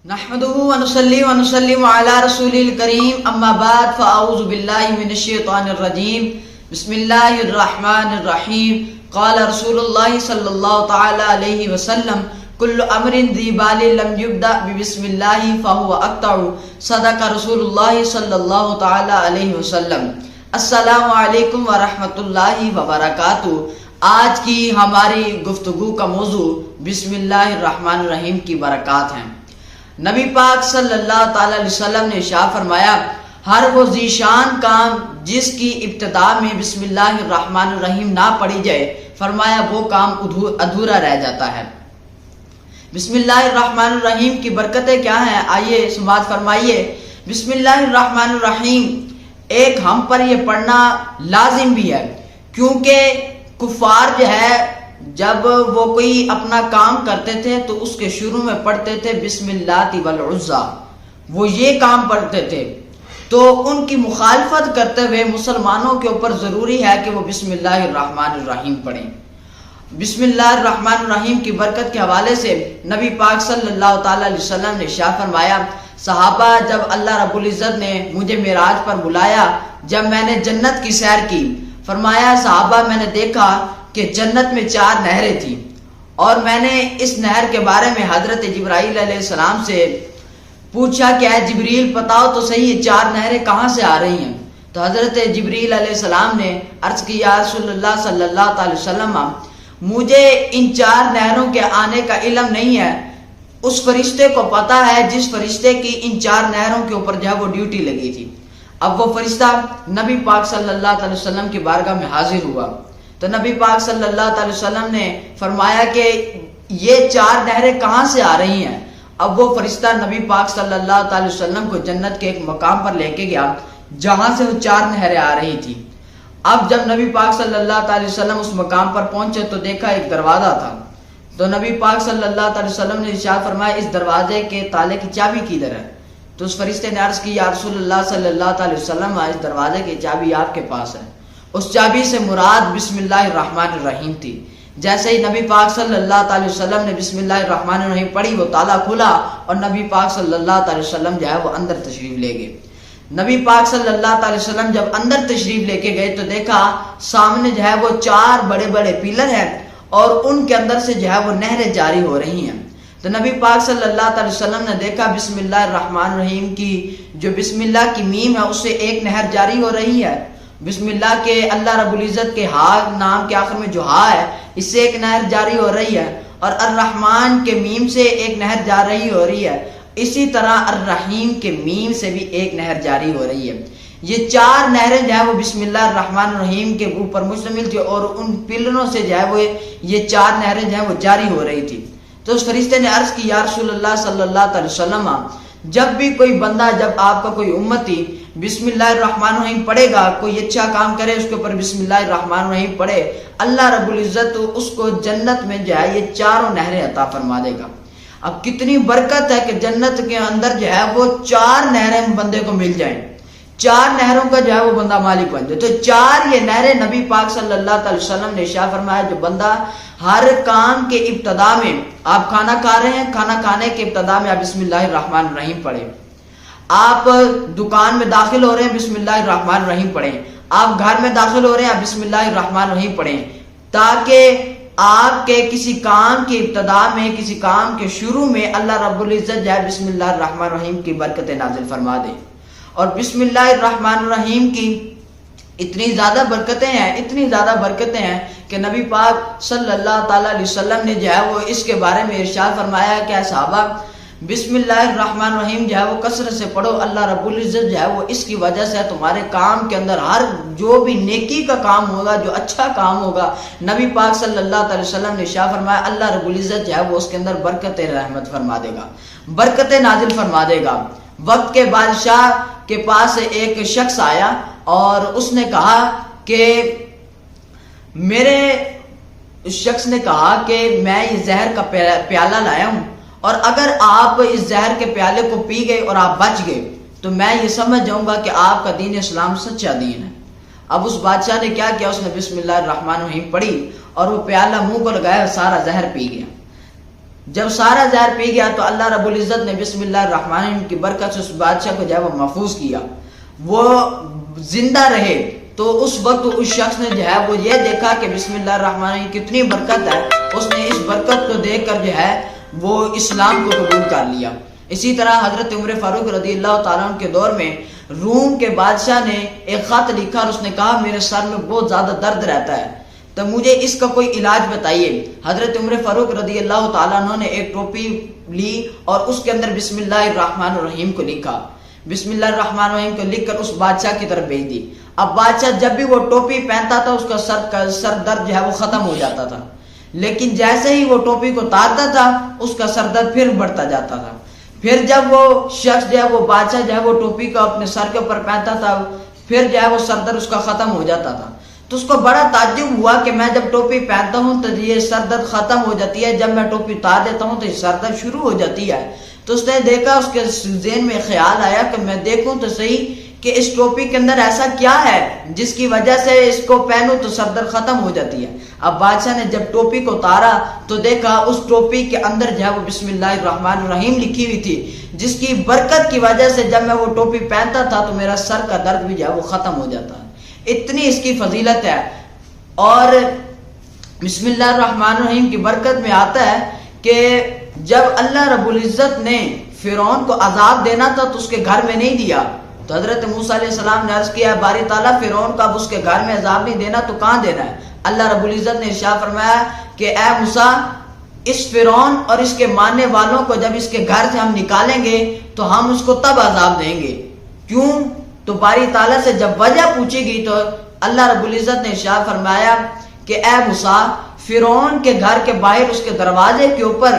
نحمده ونصلي ونسلم على رسول الكريم اما بعد فاعوذ بالله من الشيطان الرجيم بسم الله الرحمن الرحيم قال رسول الله صلى الله تعالى عليه وسلم كل امر ذي بال لم يبدا ببسم الله فهو اقطع صدق رسول الله صلى الله تعالى عليه وسلم۔ السلام علیکم ورحمۃ اللہ وبرکاتہ۔ آج کی ہماری گفتگو کا موضوع بسم اللہ الرحمن الرحیم کی برکات ہیں۔ نبی پاک صلی اللہ تعالی علیہ وسلم نے ارشاد فرمایا، ہر وہ ذیشان کام جس کی ابتدا میں بسم اللہ الرحمن الرحیم نہ پڑھی جائے، فرمایا وہ کام ادھورا رہ جاتا ہے۔ بسم اللہ الرحمن الرحیم کی برکتیں کیا ہیں؟ آئیے سماعت فرمائیے۔ بسم اللہ الرحمن الرحیم ایک ہم پر یہ پڑھنا لازم بھی ہے، کیونکہ کفار جو ہے جب وہ کوئی اپنا کام کرتے تھے تو اس کے شروع میں پڑھتے تھے بسم اللہ والعزیٰ، وہ یہ کام پڑھتے تھے، تو ان کی مخالفت کرتے ہوئے مسلمانوں کے اوپر ضروری ہے کہ وہ بسم اللہ الرحمن الرحیم پڑھیں۔ بسم اللہ الرحمن الرحیم کی برکت کے حوالے سے نبی پاک صلی اللہ تعالی علیہ وسلم نے ارشاد فرمایا، صحابہ جب اللہ رب العزت نے مجھے معراج پر بلایا، جب میں نے جنت کی سیر کی، فرمایا صحابہ میں نے دیکھا کہ جنت میں 4 نہریں تھیں، اور میں نے اس نہر کے بارے میں حضرت جبرائیل علیہ السلام سے پوچھا کہ اے جبریل بتاؤ تو صحیح یہ 4 نہریں کہاں سے آ رہی ہیں؟ تو حضرت جبریل علیہ السلام نے عرض کی، یا رسول اللہ صلی اللہ تعالی وسلم مجھے ان 4 نہروں کے آنے کا علم نہیں ہے، اس فرشتے کو پتا ہے جس فرشتے کی ان 4 نہروں کے اوپر جو ہے وہ ڈیوٹی لگی تھی۔ اب وہ فرشتہ نبی پاک صلی اللہ تعالی وسلم کی بارگاہ میں حاضر ہوا، تو نبی پاک صلی اللہ تعالی وسلم نے فرمایا کہ یہ 4 نہریں کہاں سے آ رہی ہیں؟ اب وہ فرشتہ نبی پاک صلی اللہ تعالی وسلم کو جنت کے ایک مقام پر لے کے گیا جہاں سے وہ 4 نہریں آ رہی تھی۔ اب جب نبی پاک صلی اللہ تعالی وسلم اس مقام پر پہنچے تو دیکھا ایک دروازہ تھا، تو نبی پاک صلی اللہ تعالی وسلم نے ارشاد فرمایا، اس دروازے کے تالے کی چابی کدھر ہے؟ تو اس فرشتے نے عرض کی، یا رسول اللہ صلی اللہ تعالی وسلم اس دروازے کی چابی آپ کے پاس ہے۔ اس چابی سے مراد بسم اللہ الرحمن الرحیم تھی۔ جیسے ہی نبی پاک صلی اللہ تعالی وسلم نے بسم اللہ الرحمن الرحیم پڑھی، وہ تالا کھلا اور نبی پاک صلی اللہ تعالی وسلم جو ہے وہ اندر تشریف لے گئے۔ نبی پاک صلی اللہ تعالی وسلم جب اندر تشریف لے کے گئے تو دیکھا سامنے جو ہے وہ 4 بڑے بڑے پیلر ہیں اور ان کے اندر سے جو ہے وہ نہریں جاری ہو رہی ہیں۔ تو نبی پاک صلی اللہ تعالی وسلم نے دیکھا بسم اللہ الرحمن الرحیم کی جو بسم اللہ کی میم ہے اس سے ایک نہر جاری ہو رہی ہے، بسم اللہ کے اللہ رب العزت کے ہا نام کے آخر میں جو ہا ہے اس سے ایک نہر جاری ہو رہی ہے، اور الرحمن کے میم سے ایک نہر جاری ہو رہی ہے، اسی طرح الرحیم کے میم سے بھی ایک نہر جاری ہو رہی ہے۔ یہ 4 نہریں جو ہے وہ بسم اللہ الرحمن الرحیم کے اوپر مشتمل تھی، اور ان پلروں سے جو ہے وہ یہ 4 نہریں جو ہے وہ جاری ہو رہی تھی۔ تو اس فرشتے نے عرض کی، یا رسول اللہ صلی اللہ تعالی وسلم جب بھی کوئی بندہ، جب آپ کا کوئی امتی بسم اللہ الرحمن الرحیم پڑھے گا، کوئی اچھا کام کرے اس کے اوپر بسم اللہ الرحمن الرحیم پڑھے، اللہ رب العزت اس کو جنت میں جو ہے یہ 4 نہریں عطا فرما دے گا۔ اب کتنی برکت ہے کہ جنت کے اندر جو ہے وہ 4 نہریں بندے کو مل جائیں، 4 نہروں کا جو ہے وہ بندہ مالک بن جائے۔ تو 4 یہ نہریں نبی پاک صلی اللہ تعالی وسلم نے ارشاد فرمایا، جو بندہ ہر کام کے ابتدا میں، آپ کھانا کھا رہے ہیں، کھانا کھانے کے ابتدا میں آپ بسم اللہ الرحمن الرحیم پڑھیں، آپ دکان میں داخل ہو رہے ہیں بسم اللہ الرحمن الرحیم پڑھیں، آپ گھر میں داخل ہو رہے ہیں آپ بسم اللہ الرحمن الرحیم پڑھیں، تاکہ آپ کے کسی کام کی ابتدا میں، کسی کام کے شروع میں اللہ رب العزت جو ہے بسم اللہ الرحمن الرحیم کی برکتیں نازل فرما دے۔ اور بسم اللہ الرحمن الرحیم کی اتنی زیادہ برکتیں ہیں، اتنی زیادہ برکتیں ہیں کہ نبی پاک صلی اللہ تعالی علیہ وسلم نے جو ہے وہ اس کے بارے میں ارشاد فرمایا کہ اے صحابہ بسم اللہ الرحمن الرحیم جو ہے وہ کثرت سے پڑھو، اللہ رب العزت جو ہے وہ اس کی وجہ سے تمہارے کام کے اندر ہر جو بھی نیکی کا کام ہوگا، جو اچھا کام ہوگا، نبی پاک صلی اللہ تعالی وسلم نے ارشاد فرمایا اللہ رب العزت جو ہے وہ اس کے اندر برکت رحمت فرما دے گا، برکتیں نازل فرما دے گا۔ وقت کے بادشاہ کے پاس ایک شخص آیا اور اس نے کہا کہ اس شخص نے کہا کہ میں یہ زہر کا پیالہ لایا ہوں، اور اگر آپ اس زہر کے پیالے کو پی گئے اور آپ بچ گئے تو میں یہ سمجھ جاؤں گا کہ آپ کا دین اسلام سچا دین ہے۔ اب اس بادشاہ نے کیا کیا، اس نے بسم اللہ الرحمن الرحیم پڑھی اور وہ پیالہ منہ کو لگایا اور سارا زہر پی گیا۔ جب سارا زہر پی گیا تو اللہ رب العزت نے بسم اللہ الرحمن الرحیم کی برکت سے اس بادشاہ کو جو ہے وہ محفوظ کیا، وہ زندہ رہے۔ تو اس وقت اس شخص نے جو ہے وہ یہ دیکھا کہ بسم اللہ الرحمن الرحیم کتنی برکت ہے، اس نے اس برکت کو دیکھ کر جو ہے وہ اسلام کو قبول کر لیا۔ اسی طرح حضرت عمر فاروق رضی اللہ تعالیٰ عنہ کے دور میں روم کے بادشاہ نے ایک خط لکھا اور اس نے کہا میرے سر میں بہت زیادہ درد رہتا ہے، تو مجھے اس کا کوئی علاج بتائیے۔ حضرت عمر فاروق رضی اللہ تعالیٰ عنہ نے ایک ٹوپی لی اور اس کے اندر بسم اللہ الرحمن الرحیم کو لکھا، بسم اللہ الرحمن الرحیم کو لکھ کر اس بادشاہ کی طرف بھیج دی۔ اب بادشاہ جب بھی وہ ٹوپی پہنتا تھا اس کا سر درد جو ہے وہ ختم ہو جاتا تھا، لیکن جیسے ہی وہ ٹوپی کو اتارتا تھا اس کا سر درد پھر بڑھتا جاتا تھا۔ پھر جب وہ شخص جو ہے وہ بادشاہ جو ہے وہ ٹوپی کو اپنے سر کے اوپر پہنتا تھا، پھر جو ہے وہ سر درد اس کا ختم ہو جاتا تھا۔ تو اس کو بڑا تعجب ہوا کہ میں جب ٹوپی پہنتا ہوں تو یہ سر درد ختم ہو جاتی ہے، جب میں ٹوپی اتار دیتا ہوں تو یہ سر درد شروع ہو جاتی ہے۔ تو اس نے دیکھا، اس کے ذہن میں خیال آیا کہ میں دیکھوں تو صحیح کہ اس ٹوپی کے اندر ایسا کیا ہے جس کی وجہ سے اس کو پہنوں تو سر درد ختم ہو جاتی ہے۔ اب بادشاہ نے جب ٹوپی کو اتارا تو دیکھا اس ٹوپی کے اندر جو ہے وہ بسم اللہ الرحمن الرحیم لکھی ہوئی تھی، جس کی برکت کی وجہ سے جب میں وہ ٹوپی پہنتا تھا تو میرا سر کا درد بھی جو ہے وہ ختم ہو جاتا ہے۔ اتنی اس کی فضیلت ہے۔ اور بسم اللہ الرحمن الرحیم کی برکت میں آتا ہے کہ جب اللہ رب العزت نے فرعون کو عذاب دینا تھا تو اس کے گھر میں نہیں دیا، تو حضرت موسیٰ علیہ السلام نے عرض کیا باری تعالیٰ فرعون کا اب اس کے گھر میں عذاب نہیں دینا تو کہاں دینا ہے؟ اللہ رب العزت نے ارشاد فرمایا کہ اے موسیٰ، اس فرعون اور اس کے ماننے والوں کو جب اس کے گھر سے ہم نکالیں گے تو ہم اس کو تب عذاب دیں گے۔ کیوں؟ تو باری تعالیٰ سے جب وجہ پوچھی گئی تو اللہ رب العزت نے ارشاد فرمایا کہ اے موسیٰ، فرعون کے گھر کے باہر اس کے دروازے کے اوپر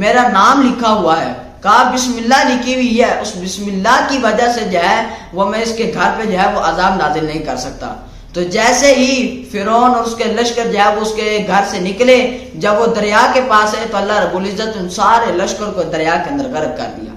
میرا نام لکھا ہوا ہے، کہا بسم اللہ لکھی ہوئی ہے، اس بسم اللہ کی وجہ سے جو ہے وہ میں اس کے گھر پہ جو ہے وہ عذاب نازل نہیں کر سکتا۔ تو جیسے ہی فرعون اور اس کے لشکر جو ہے وہ اس کے گھر سے نکلے، جب وہ دریا کے پاس ہے تو اللہ رب العزت ان سارے لشکر کو دریا کے اندر غرق کر دیا۔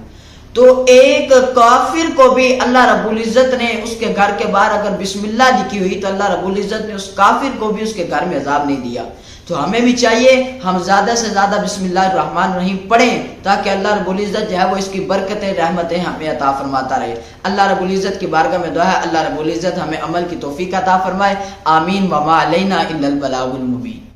تو ایک کافر کو بھی اللہ رب العزت نے اس کے گھر کے باہر اگر بسم اللہ لکھی ہوئی تو اللہ رب العزت نے اس کافر کو بھی اس کے گھر میں عذاب نہیں دیا۔ تو ہمیں بھی چاہیے ہم زیادہ سے زیادہ بسم اللہ الرحمن الرحیم پڑھیں تاکہ اللہ رب العزت جو ہے وہ اس کی برکتیں رحمتیں ہمیں عطا فرماتا رہے۔ اللہ رب العزت کی بارگاہ میں دعا ہے اللہ رب العزت ہمیں عمل کی توفیق عطا فرمائے۔ آمین۔ وما علینا الا البلاغ المبین۔